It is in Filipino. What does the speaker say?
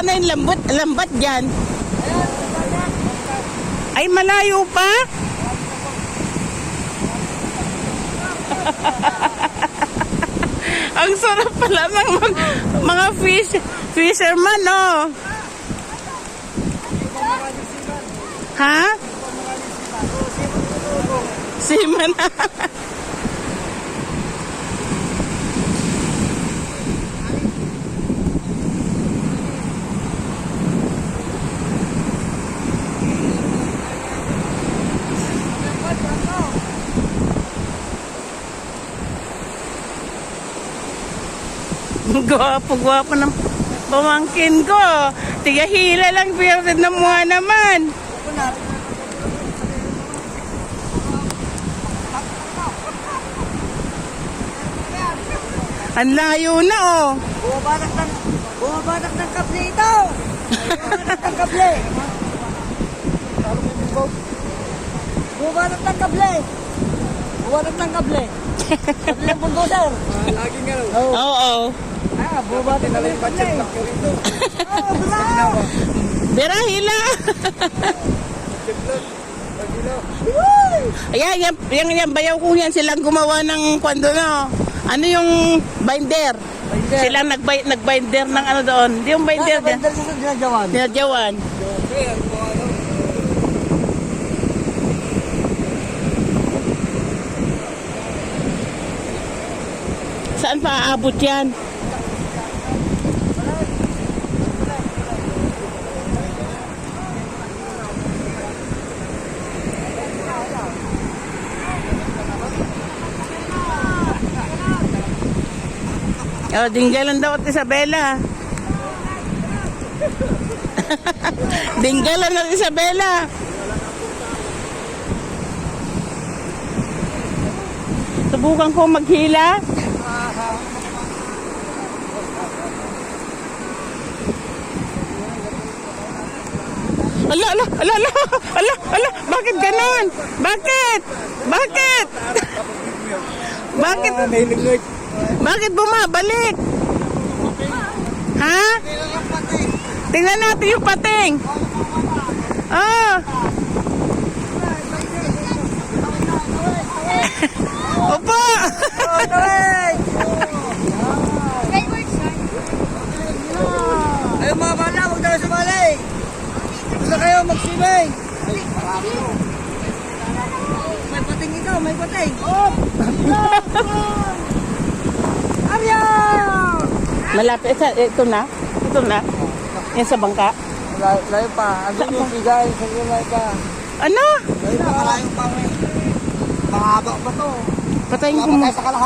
paano yung lambat dyan? Ay, malayo pa? Ang sarap pala ng mga fisherman, oh. Ha? Seaman. Gwapo-gwapo ng pamangkin ko. Tigahila lang, pero na mukha naman. Ang layo na, oh. Bumabanak ng kable ito. Bumabanak ng kable. Bumabanak ng kable. Bumabanak ng kable. Kable ng bulldozer. Laging ano. Oo. Bumabanak ng kable. Bira, hila. Ayan, yung bayaw ko yan, silang gumawa ng kwando na. Ano yung binder? Silang nagbinder ng ano doon. Di yung binder dyan. Binder sa dinadyawan. Dinadyawan. Saan pa aabot yan? Oh, dinggalan daw at Isabela. Dinggalan at Isabela. Subukan ko maghila. Ala, bakit ganon? Bakit? Bakit bumabalik? Ha? Tingnan natin yung pating. Oh. Opo. Ayun mga bala, huwag na sumali. Gusto kayo mag-swimming. May pating ito, may pating. Arya! Malapit. Ito na. Yan sa bangka. Layo pa. Andun yung bigay. Layo pa. Ano? Layo pa. Malayo pa. Mahaba pa to. Patayin ko mo.